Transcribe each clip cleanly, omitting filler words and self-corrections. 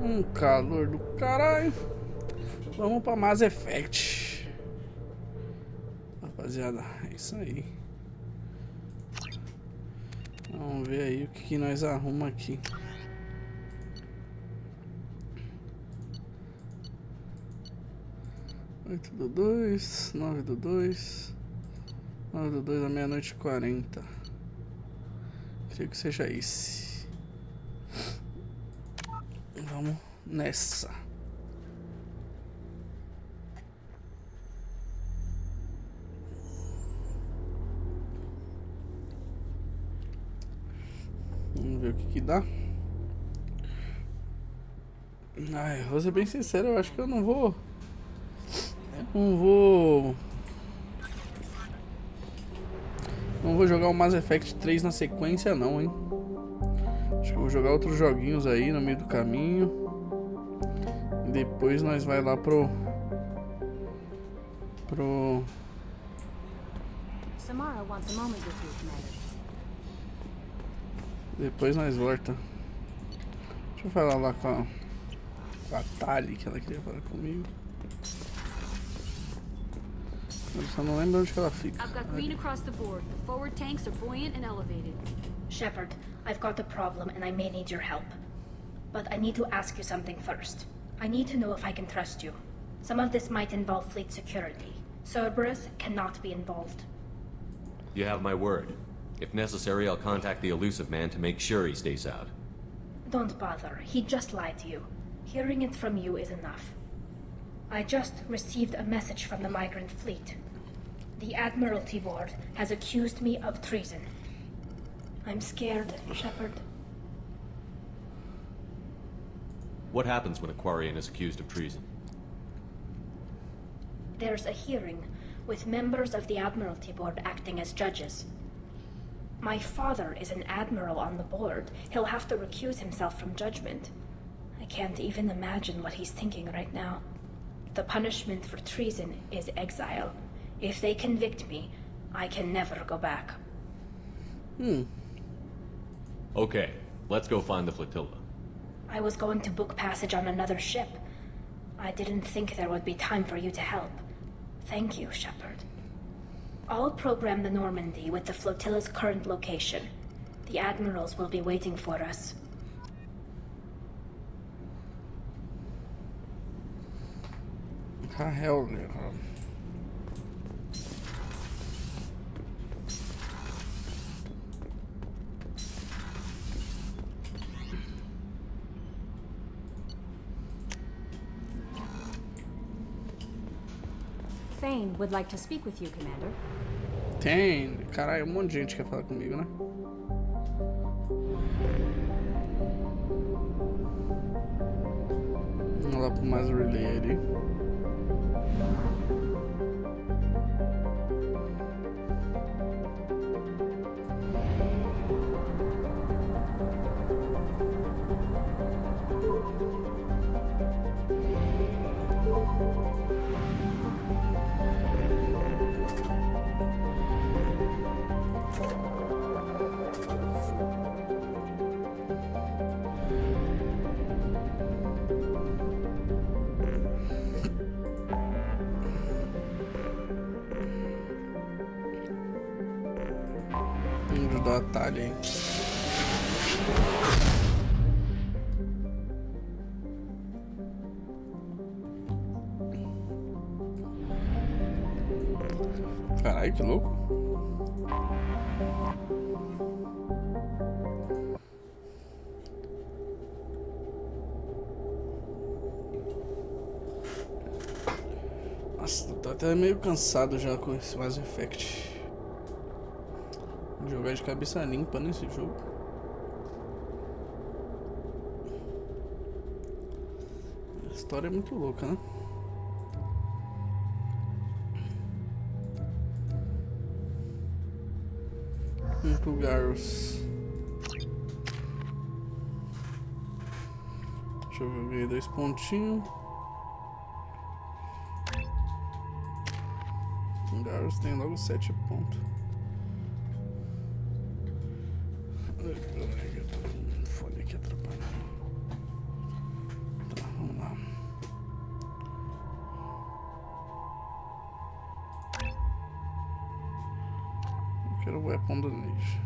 Um calor do caralho. Vamos pra Mass Effect. Rapaziada, é isso aí. Vamos ver aí o que nós arruma aqui. Oito do 2, 9 do 2, 9 do 2 à meia-noite e 40. Creio que seja esse. Vamos nessa. Vamos ver o que dá. Ai, vou ser bem sincero, eu acho que eu não vou. Não vou jogar o Mass Effect 3 na sequência não, hein. Acho que eu vou jogar outros joguinhos aí no meio do caminho. E depois nós vai lá pro... Samara wants a moment with you, Commander. Depois nós volta. Deixa eu falar lá com a Tali, que ela queria falar comigo. Eu só não lembro onde que ela fica. I've got green across the board. The forward tanks are buoyant and elevated. Shepard, I've got a problem and I may need your help. But I need to ask you something first. I need to know if I can trust you. Some of this might involve fleet security. Cerberus cannot be involved. You have my word. If necessary, I'll contact the elusive man to make sure he stays out. Don't bother. He just lied to you. Hearing it from you is enough. I just received a message from the migrant fleet. The Admiralty Board has accused me of treason. I'm scared, Shepard. What happens when a Quarian is accused of treason? There's a hearing, with members of the Admiralty Board acting as judges. My father is an admiral on the board. He'll have to recuse himself from judgment. I can't even imagine what he's thinking right now. The punishment for treason is exile. If they convict me, I can never go back. Okay, let's go find the flotilla. I was going to book passage on another ship. I didn't think there would be time for you to help. Thank you, Shepard. I'll program the Normandy with the flotilla's current location. The admirals will be waiting for us. Hell no. Thane would like to speak with you, Commander. Tem, caralho, um monte de gente quer falar comigo, né? Vamos lá pro mais relay ali. Vamos ajudar a Tali aí. Caralho, que louco. Nossa, tô até meio cansado já com esse Mass Effect. Vou jogar de cabeça limpa nesse jogo. A história é muito louca, né? Vamos pro Garros. Deixa eu ver, eu ganhei 2 pontinhos. O Garros tem logo 7 pontos. Fone aqui atrapalhando. Quero o weapon damage.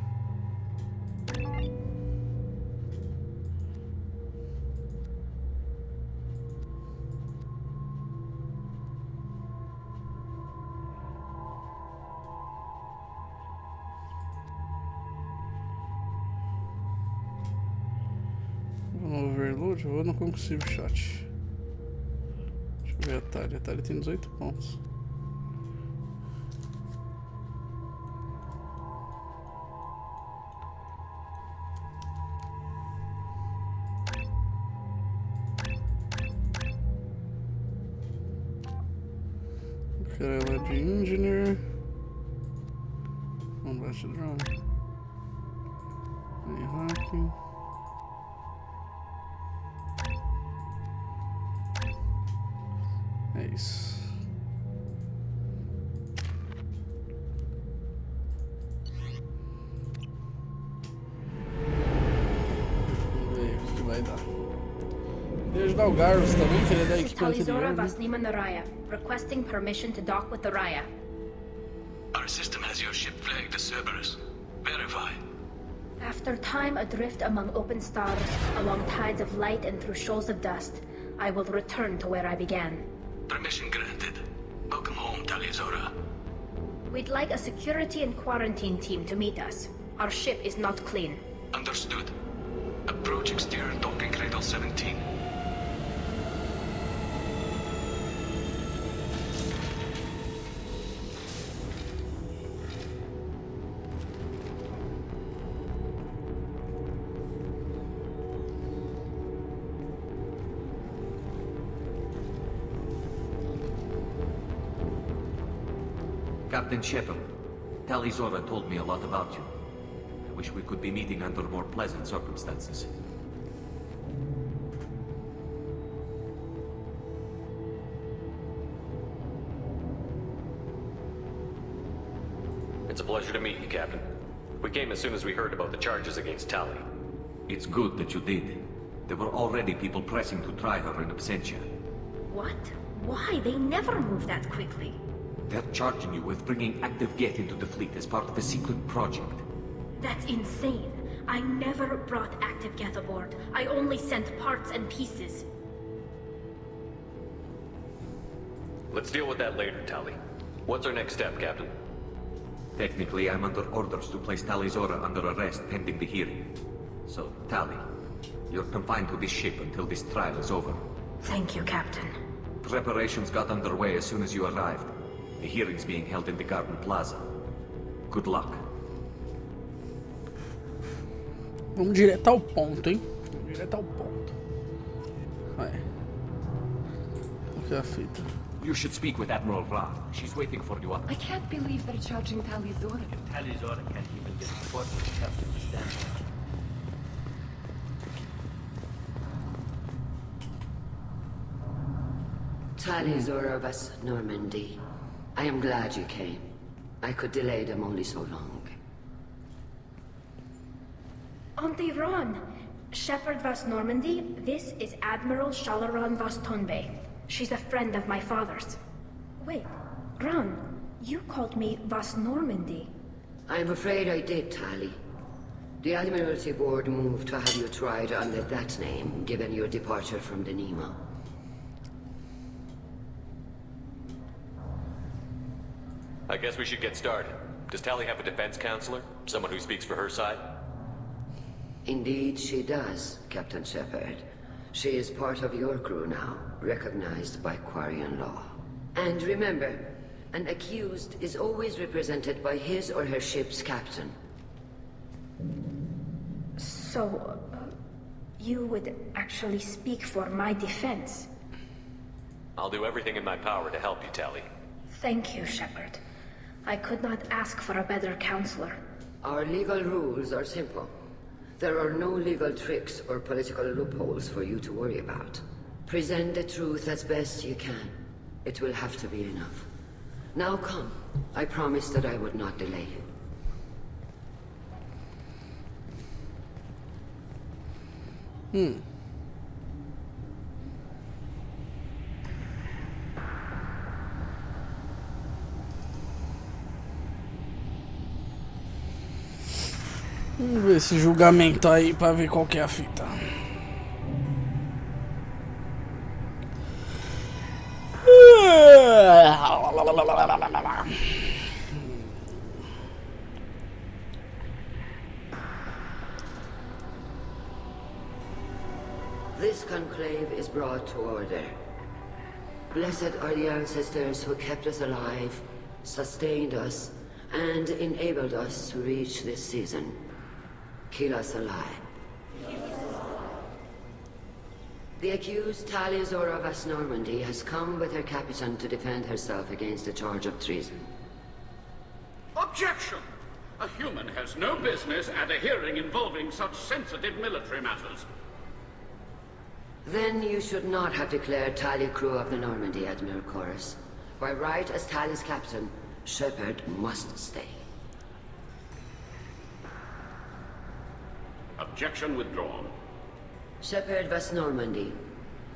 Vou no overload, vou no concursive shot. Deixa eu ver a Tali. A Tali tem 18 pontos. Eu quero ela de engineer. Vamos baixo drone. Hacking. É isso. Vamos ver o que vai dar. Queria ajudar o Garros também, queria dar a This is equipe anterior. Talizora Vasniman Raya, requesting permission to dock with the Raya. Our system has your ship flagged as Cerberus. Verify. After time adrift among open stars, along tides of light and through shoals of dust, I will return to where I began. Permission granted. Welcome home, Talizora. We'd like a security and quarantine team to meet us. Our ship is not clean. Understood. Approach exterior docking cradle 17. Captain Shepard, Talizora told me a lot about you. I wish we could be meeting under more pleasant circumstances. It's a pleasure to meet you, Captain. We came as soon as we heard about the charges against Tali. It's good that you did. There were already people pressing to try her in absentia. What? Why? They never move that quickly. They're charging you with bringing active Geth into the fleet as part of a secret project. That's insane. I never brought active Geth aboard. I only sent parts and pieces. Let's deal with that later, Tali. What's our next step, Captain? Technically, I'm under orders to place Talizora under arrest pending the hearing. So, Tali, you're confined to this ship until this trial is over. Thank you, Captain. Preparations got underway as soon as you arrived. The hearing's being held in the Garden Plaza. Good luck. Vamos direto ao ponto, hein? Vamos direto ao ponto. Vai. Qual que é a fita? You should speak with Admiral Ra. She's waiting for you up. I can't believe they're charging Talizora. Talizora can't even get support when she comes to the stand. Talizora vas Normandy. I am glad you came. I could delay them only so long. Auntie Ron! Shepard Vas Normandy, this is Admiral Shalaran Vas Tonbe. She's a friend of my father's. Wait, Ron, you called me Vas Normandy. I'm afraid I did, Tali. The Admiralty Board moved to have you tried under that name, given your departure from the Nemo. I guess we should get started. Does Tali have a defense counselor? Someone who speaks for her side? Indeed, she does, Captain Shepard. She is part of your crew now, recognized by Quarian law. And remember, an accused is always represented by his or her ship's captain. So, you would actually speak for my defense? I'll do everything in my power to help you, Tali. Thank you, Shepard. I could not ask for a better counselor. Our legal rules are simple. There are no legal tricks or political loopholes for you to worry about. Present the truth as best you can. It will have to be enough. Now come. I promised that I would not delay you. Vamos ver esse julgamento aí pra ver qual que é a fita. This conclave is brought to order. Blessed are the ancestors who kept us alive, sustained us, and enabled us to reach this season. Keep us alive. The accused Tali of Normandy has come with her captain to defend herself against a charge of treason. Objection! A human has no business at a hearing involving such sensitive military matters. Then you should not have declared Tali crew of the Normandy, Admiral Chorus. By right as Tali's captain, Shepard must stay. Objection withdrawn. Shepard was Normandy.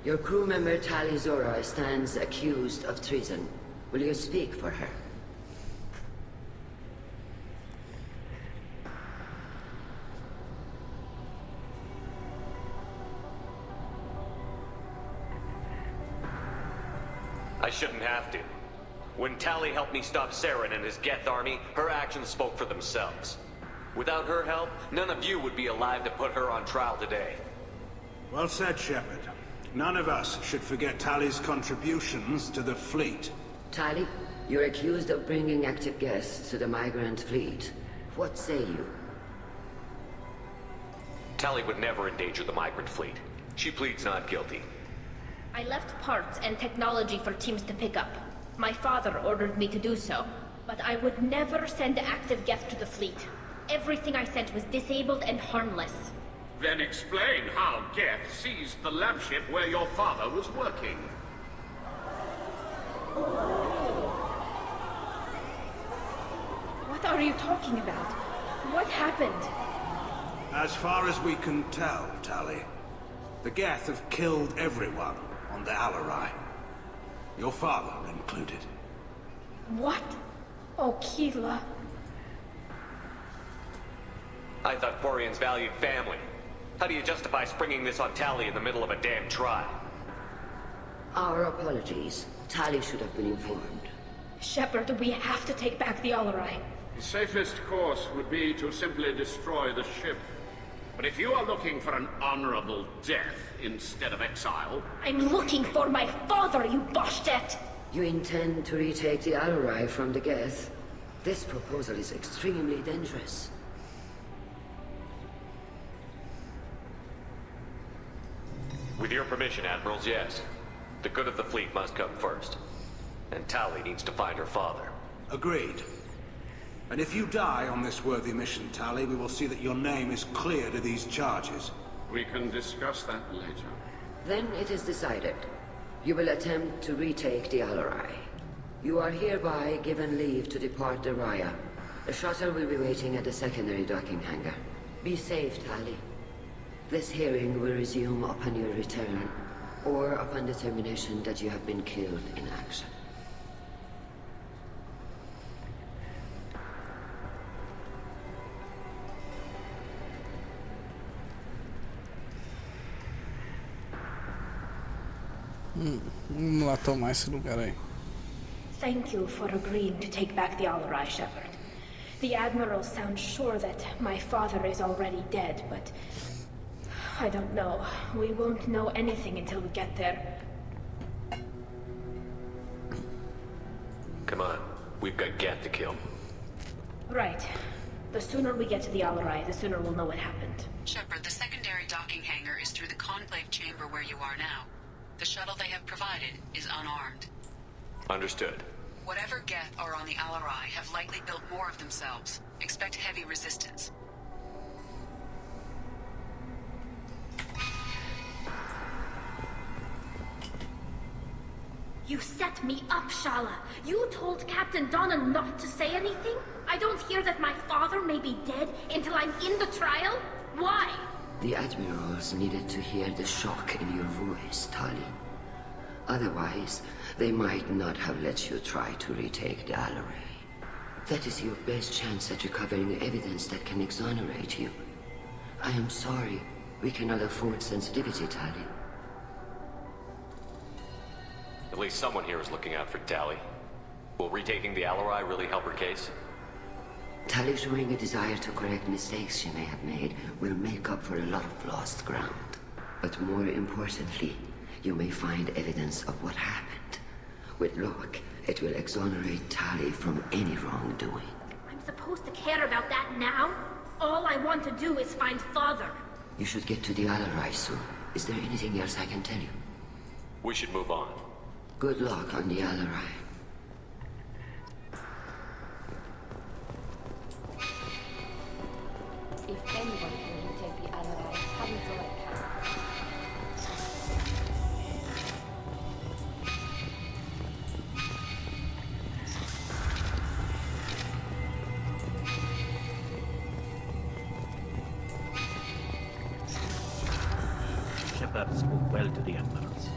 Your crew member Tali Zora stands accused of treason. Will you speak for her? I shouldn't have to. When Tali helped me stop Saren and his Geth army, her actions spoke for themselves. Without her help, none of you would be alive to put her on trial today. Well said, Shepard. None of us should forget Tali's contributions to the fleet. Tali, you're accused of bringing active guests to the migrant fleet. What say you? Tali would never endanger the migrant fleet. She pleads not guilty. I left parts and technology for teams to pick up. My father ordered me to do so, but I would never send active Geth to the fleet. Everything I sent was disabled and harmless. Then explain how Geth seized the lab ship where your father was working. What are you talking about? What happened? As far as we can tell, Tali, the Geth have killed everyone on the Alarai. Your father included. What? Oh, Keela. I thought Quarians valued family. How do you justify springing this on Tali in the middle of a damn trial? Our apologies. Tali should have been informed. Shepard, we have to take back the Alarai. The safest course would be to simply destroy the ship. But if you are looking for an honorable death instead of exile... I'm looking for my father, you bastet! You intend to retake the Alarai from the Geth? This proposal is extremely dangerous. With your permission, Admirals, yes. The good of the fleet must come first. And Tali needs to find her father. Agreed. And if you die on this worthy mission, Tali, we will see that your name is cleared of these charges. We can discuss that later. Then it is decided. You will attempt to retake the Alarai. You are hereby given leave to depart the Raya. The shuttle will be waiting at the secondary docking hangar. Be safe, Tali. This hearing will resume upon your return, or upon determination that you have been killed in action. Vamos lá tomar esse lugar aí. Thank you for agreeing to take back the Alarai, Shepard. The Admiral sounds sure that my father is already dead, but... I don't know. We won't know anything until we get there. Come on. We've got Geth to kill. Right. The sooner we get to the Alarai, the sooner we'll know what happened. Shepard, the secondary docking hangar is through the conclave chamber where you are now. The shuttle they have provided is unarmed. Understood. Whatever Geth are on the Alarai have likely built more of themselves. Expect heavy resistance. You set me up, Shala. You told Captain Donna not to say anything? I don't hear that my father may be dead until I'm in the trial? Why? The Admirals needed to hear the shock in your voice, Tali. Otherwise, they might not have let you try to retake the Alarai. That is your best chance at recovering evidence that can exonerate you. I am sorry. We cannot afford sensitivity, Tali. At least someone here is looking out for Tali. Will retaking the Alarai really help her case? Tali showing a desire to correct mistakes she may have made will make up for a lot of lost ground. But more importantly, you may find evidence of what happened. With luck, it will exonerate Tali from any wrongdoing. I'm supposed to care about that now? All I want to do is find Father. You should get to the Alarai soon. Is there anything else I can tell you? We should move on. Good luck on the Alarai. If anyone can retake the Alarai, Harvey can. Shepard spoke well to the Admirals.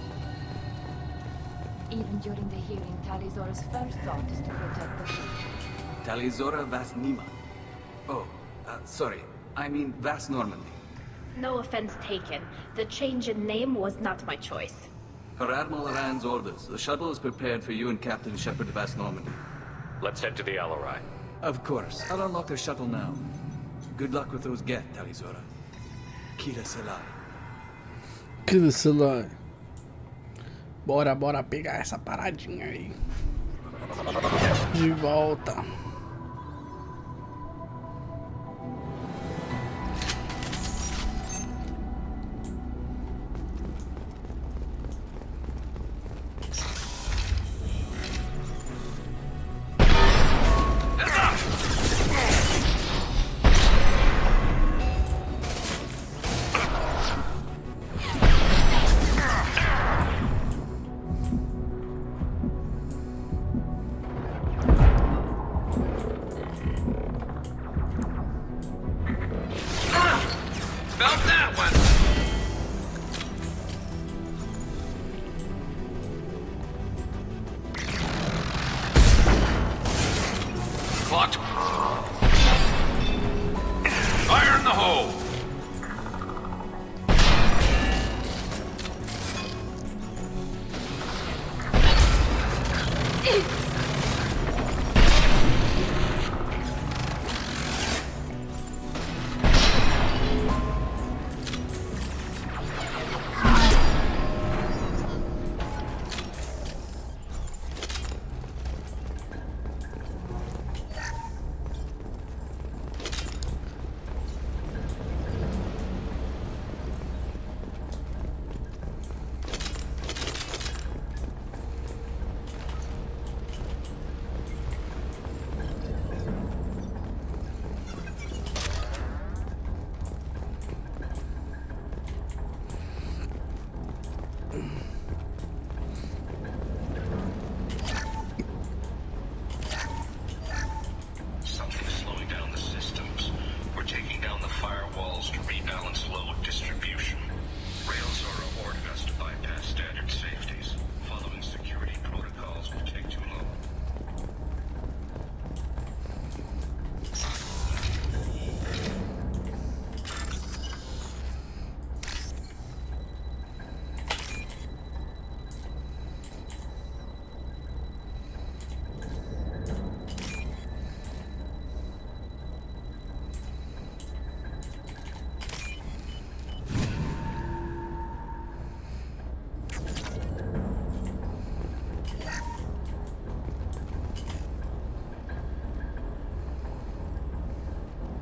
Even during the hearing, Talizora's first thought is to protect the fleet. Talizora Vas Nima. Oh, sorry. I mean Vas Normandy. No offense taken. The change in name was not my choice. Per Admiral Rand's orders, the shuttle is prepared for you and Captain Shepard Vas Normandy. Let's head to the Alarai. Of course. I'll unlock the shuttle now. Good luck with those Geth, Talizora. Kira Selai. Kira Selai. Bora pegar essa paradinha aí. De volta. Fire in the hole!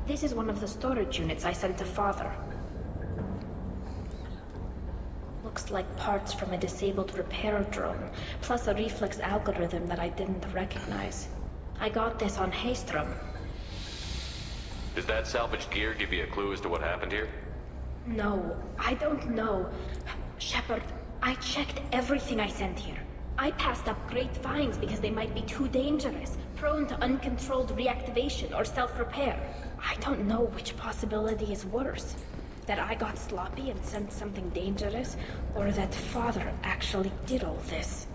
This is one of the storage units I sent to Father. Looks like parts from a disabled repair drone, plus a reflex algorithm that I didn't recognize. I got this on Haystrom. Does that salvaged gear give you a clue as to what happened here? No, I don't know. Shepard, I checked everything I sent here. I passed up great finds because they might be too dangerous, prone to uncontrolled reactivation or self-repair. I don't know which possibility is worse. That I got sloppy and sent something dangerous, or that Father actually did all this.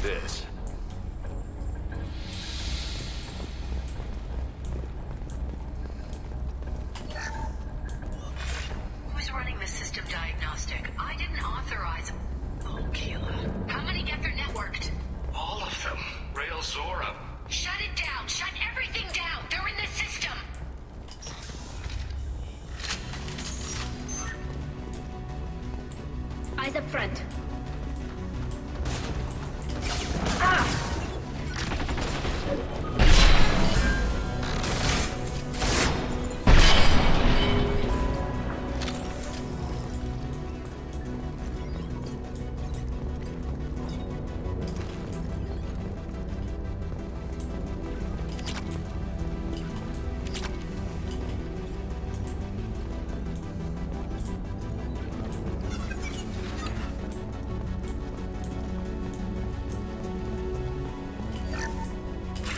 this. Who's running the system diagnostic? I didn't authorize. Oh, Keela. How many get their networked? All of them. Rail Zora. Shut it down! Shut everything down! They're in the system! Eyes up front.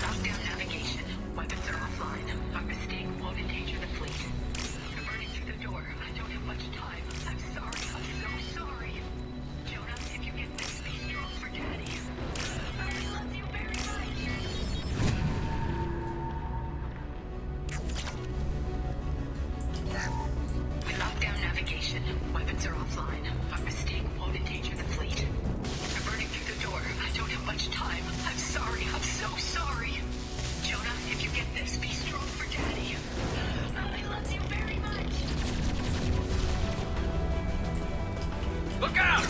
Lockdown navigation. Weapons are offline. Our mistake won't endanger the fleet. They're burning through the door. I don't have much time. I'm sorry. I'm so sorry. Jonah, if you get this, be strong for Daddy. I love you very much. Lockdown navigation. Weapons are offline. Our mistake won't endanger the fleet. They're burning through the door. I don't have much time. I'm sorry. I'm so sorry. Jonah, if you get this, be strong for Daddy. I love you very much. Look out!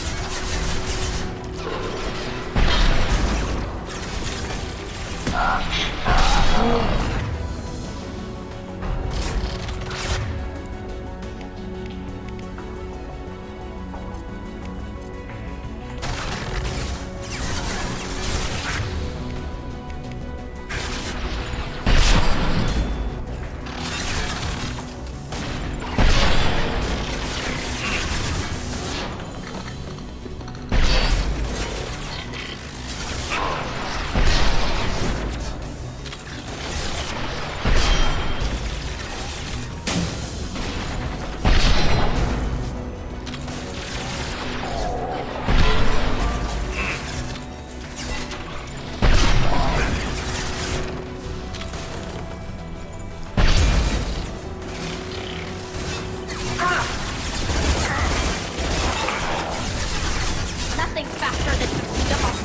Nothing faster than double.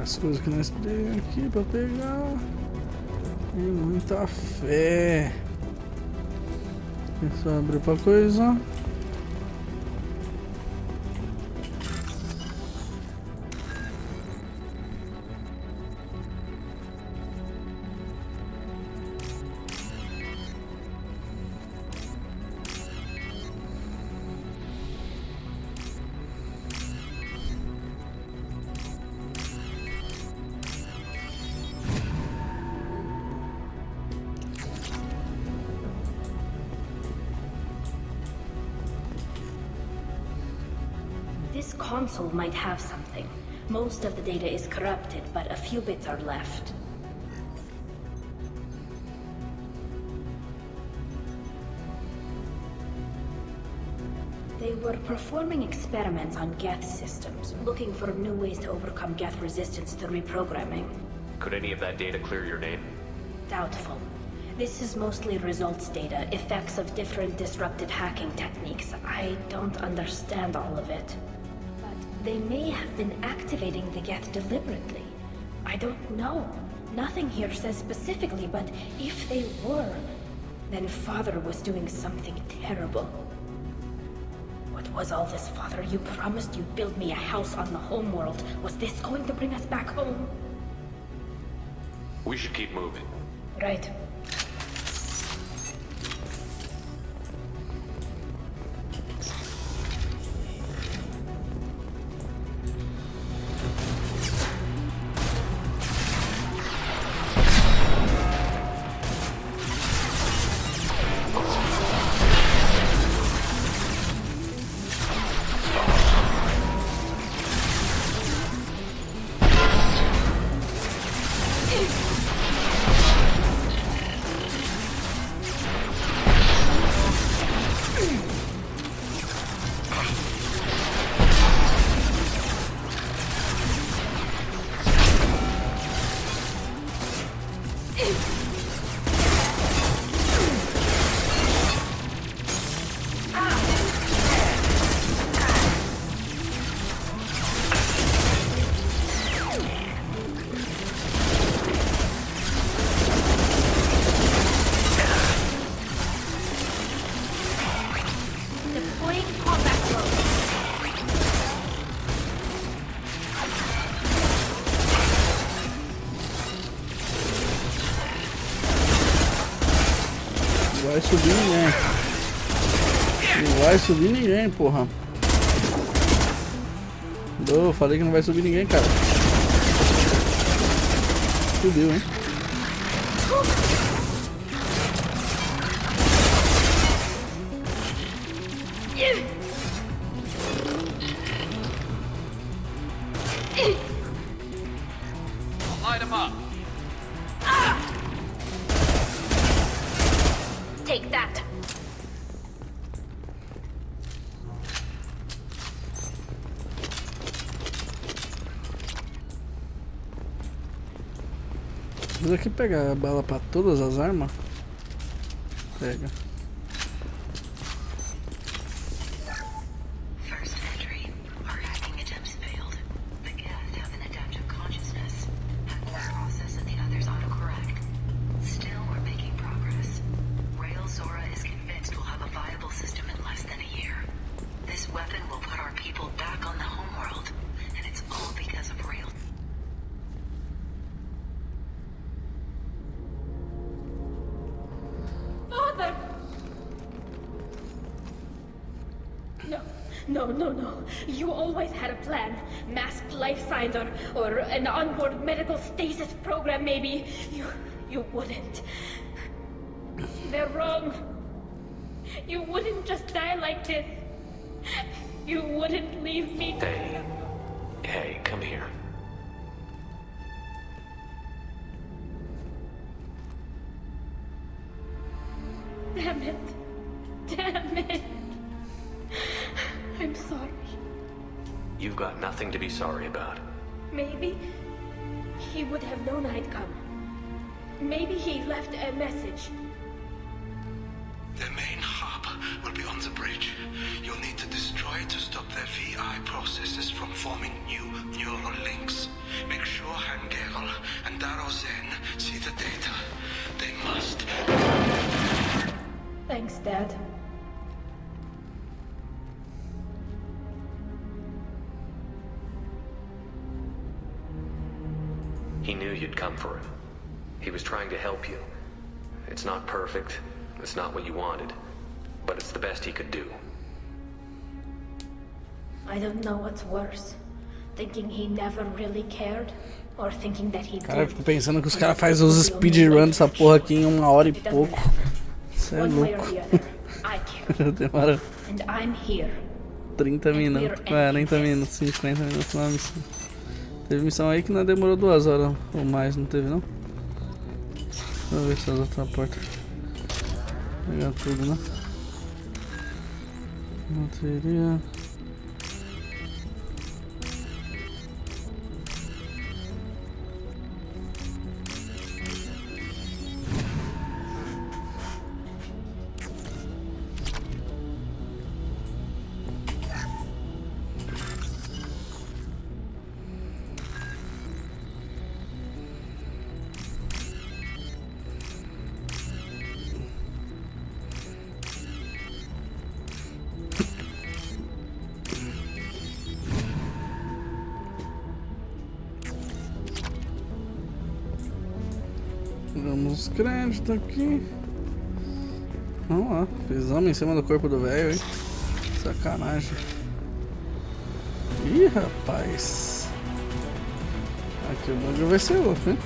As coisas que nós pegamos aqui pra pegar. Tem muita fé. É só abrir pra coisa. This console might have something. Most of the data is corrupted, but a few bits are left. They were performing experiments on Geth systems, looking for new ways to overcome Geth resistance to reprogramming. Could any of that data clear your name? Doubtful. This is mostly results data, effects of different disruptive hacking techniques. I don't understand all of it. But they may have been activating the Geth deliberately. I don't know. Nothing here says specifically, but if they were, then Father was doing something terrible. What was all this, Father? You promised you'd build me a house on the homeworld. Was this going to bring us back home? We should keep moving. Right. vai subir ninguém. Não vai subir ninguém, porra. Eu falei que não vai subir ninguém, cara. Subiu, hein? Light him up. Take that. Isso aqui pega bala pra todas as armas? Pega. First entry. Our hacking attempts failed. The Geth have an adaptive consciousness. Hack one process and the others autocorrect. Still, we're making progress. Rail Zora is convinced we'll have a viable system in less than a year. This weapon will put our people back on the homeworld. And it's all because of Rail. Father! No. You always had a plan. Masked life signs or an onboard medical stasis program, maybe. You wouldn't. They're wrong. You wouldn't just die like this. You wouldn't leave me. Hey, come here. Damn it. I'm sorry. You've got nothing to be sorry about. Maybe he would have known I'd come. Maybe he left a message. Their main hub will be on the bridge. You'll need to destroy it to stop their VI processes from forming new neural links. Make sure Hangel and Darozen see the data. They must. Thanks, Dad. He knew you'd come for him. He was trying to help you. It's not perfect. It's not what you wanted. But it's the best he could do. I don't know what's worse. Thinking he never really cared, or thinking that he Cara, eu did. fico pensando que os caras fazem os speedrun dessa porra aqui em 1 hora e pouco. Isso é One way or louco. the other, I care. Demora And I'm here. 30 minutos, 40 minutos, 50 minutos na missão. Teve missão aí que não demorou 2 horas ou mais, não teve não? Deixa eu ver se as outras portas. Pegar tudo, né? Bateria. Damos os créditos aqui. Vamos lá, pisamos em cima do corpo do velho, hein? Sacanagem. Ih, rapaz. Aqui o bagulho vai ser outro, hein?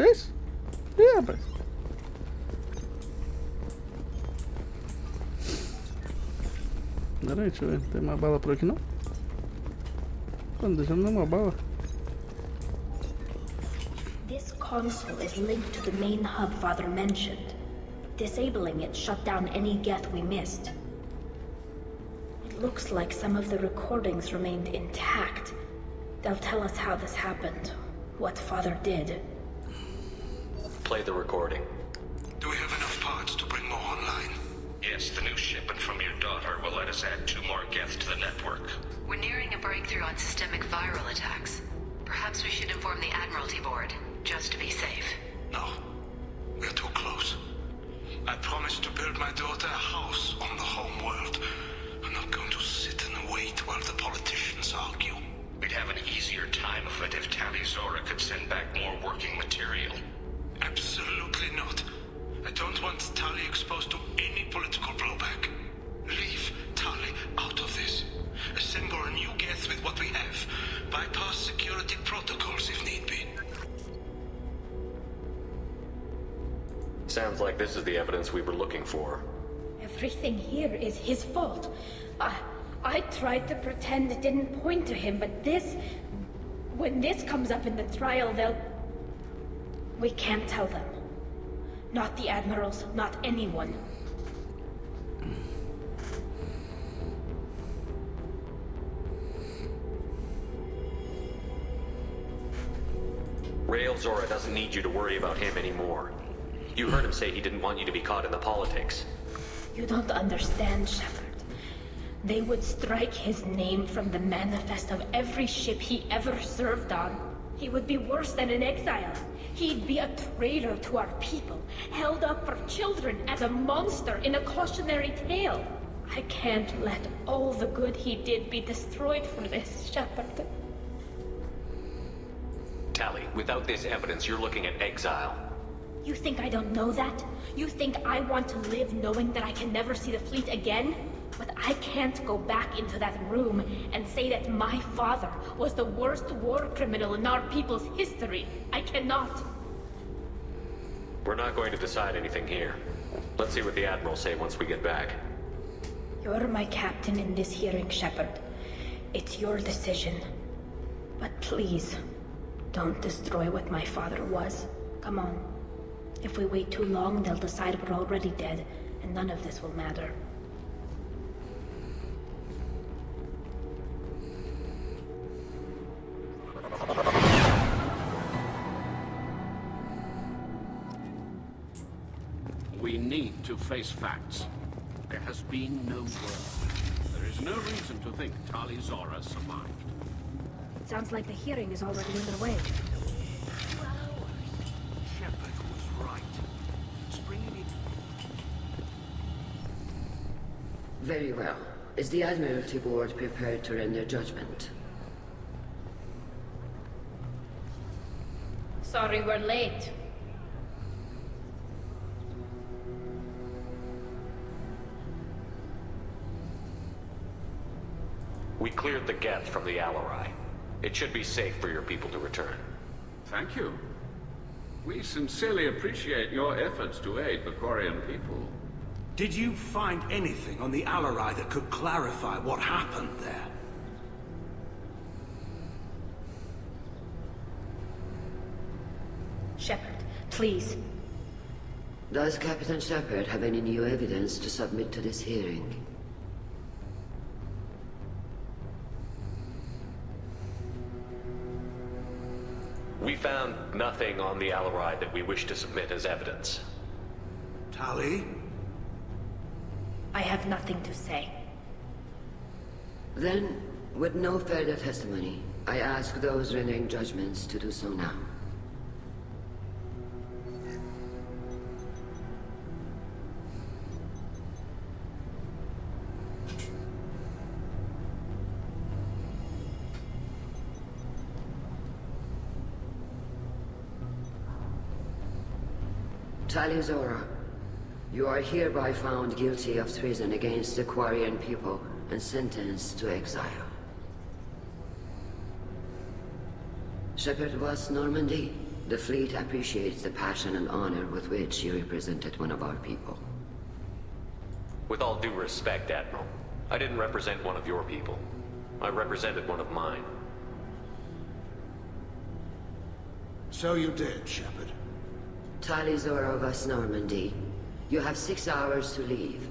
É isso? Ih, rapaz. Era Pera aí, deixa eu ver. Tem uma bala por aqui não? Não deixando nenhuma bala. This console is linked to the main hub Father mentioned. Disabling it shut down any Geth we missed. It looks like some of the recordings remained intact. They'll tell us how this happened, what Father did. Play the recording. Do we have enough parts to bring more online? Yes, the new shipment from your daughter will let us add 2 more Geth to the network. We're nearing a breakthrough on systemic viral attacks. Perhaps we should inform the Admiralty Board, just to be safe. No. We're too close. I promised to build my daughter a house on the home world. I'm not going to sit and wait while the politicians argue. We'd have an easier time of it if Tali Zora could send back more working material. Absolutely not. I don't want Tali exposed to any political blowback. Leave Tali out of this. Assemble a new Geth with what we have. Bypass security protocols if need be. Sounds like this is the evidence we were looking for. Everything here is his fault. I tried to pretend it didn't point to him, but this... When this comes up in the trial, they'll... We can't tell them. Not the admirals, not anyone. Rael Zora doesn't need you to worry about him anymore. You heard him say he didn't want you to be caught in the politics. You don't understand, Shepard. They would strike his name from the manifest of every ship he ever served on. He would be worse than an exile. He'd be a traitor to our people, held up for children as a monster in a cautionary tale. I can't let all the good he did be destroyed for this, Shepard. Tali, without this evidence, you're looking at exile. You think I don't know that? You think I want to live knowing that I can never see the fleet again? But I can't go back into that room and say that my father was the worst war criminal in our people's history. I cannot. We're not going to decide anything here. Let's see what the Admirals say once we get back. You're my captain in this hearing, Shepard. It's your decision. But please, don't destroy what my father was. Come on. If we wait too long, they'll decide we're already dead, and none of this will matter. We need to face facts. There has been no war. There is no reason to think Tali Zora survived. It sounds like the hearing is already underway. Shepard was right. Springing it. Very well. Is the Admiralty Board prepared to render judgment? Sorry we're late. We cleared the Geth from the Alarai. It should be safe for your people to return. Thank you. We sincerely appreciate your efforts to aid the Quarian people. Did you find anything on the Alarai that could clarify what happened there? Shepard, please. Does Captain Shepard have any new evidence to submit to this hearing? We found nothing on the Alarai that we wish to submit as evidence. Tali? I have nothing to say. Then, with no further testimony, I ask those rendering judgments to do so now. Tali Zora, you are hereby found guilty of treason against the Quarian people and sentenced to exile. Shepard was Normandy. The fleet appreciates the passion and honor with which you represented one of our people. With all due respect, Admiral, I didn't represent one of your people. I represented one of mine. So you did, Shepard. Tali of West Normandy. You have 6 hours to leave.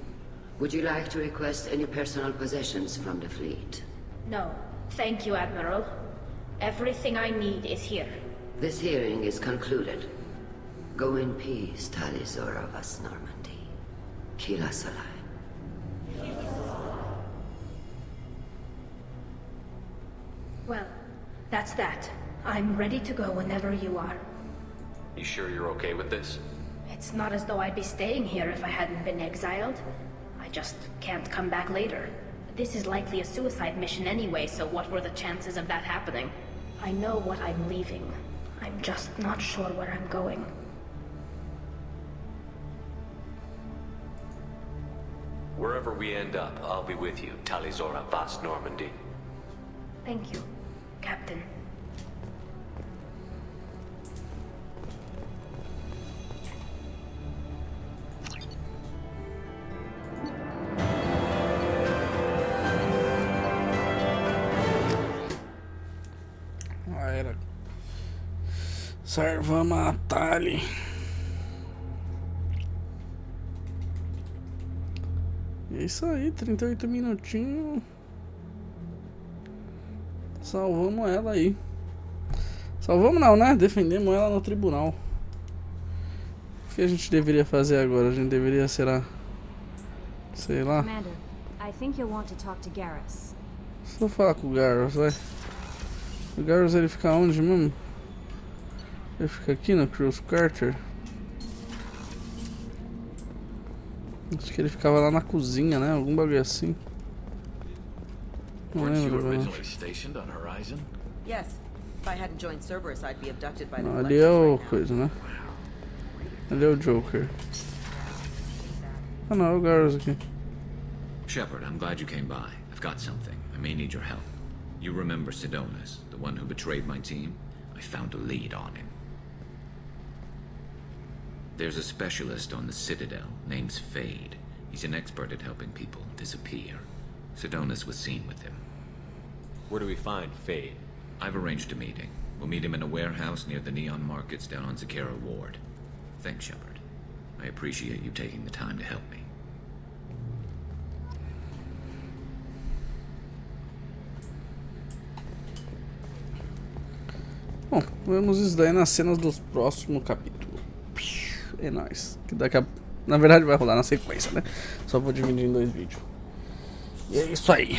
Would you like to request any personal possessions from the fleet? No, thank you, Admiral. Everything I need is here. This hearing is concluded. Go in peace, Tali of West Normandy. Kila Salai. Well, that's that. I'm ready to go whenever you are. You sure you're okay with this? It's not as though I'd be staying here if I hadn't been exiled. I just can't come back later. This is likely a suicide mission anyway, so what were the chances of that happening? I know what I'm leaving. I'm just not sure where I'm going. Wherever we end up, I'll be with you, Talizora Vast Normandy. Thank you, Captain. Era. Salvamos a Tali. E é isso aí, 38 minutinhos. Salvamos ela aí. Salvamos não, né? Defendemos ela no tribunal. O que a gente deveria fazer agora? A gente deveria, será? Sei lá. Commander, I think you'll want to talk to Garrus. Vou falar com o Garrus, vai. O Garrus, ele fica onde mesmo? Ele fica aqui no Cruz Carter. Acho que ele ficava lá na cozinha, né? Algum bagulho assim. Não lembro agora. Não, ali é o coisa, né? Ali é o Joker. Ah não, é o Garrus aqui. Shepard, I'm glad you came by. I've got something. I may need your help. You remember Sidonis, the one who betrayed my team? I found a lead on him. There's a specialist on the Citadel, name's Fade. He's an expert at helping people disappear. Sidonis was seen with him. Where do we find Fade? I've arranged a meeting. We'll meet him in a warehouse near the Neon Markets down on Zakera Ward. Thanks, Shepard. I appreciate you taking the time to help me. Bom, vemos isso daí nas cenas dos próximos capítulos. É nóis. Que daqui a... Na verdade vai rolar na sequência, né? Só vou dividir em 2 vídeos. E é isso aí.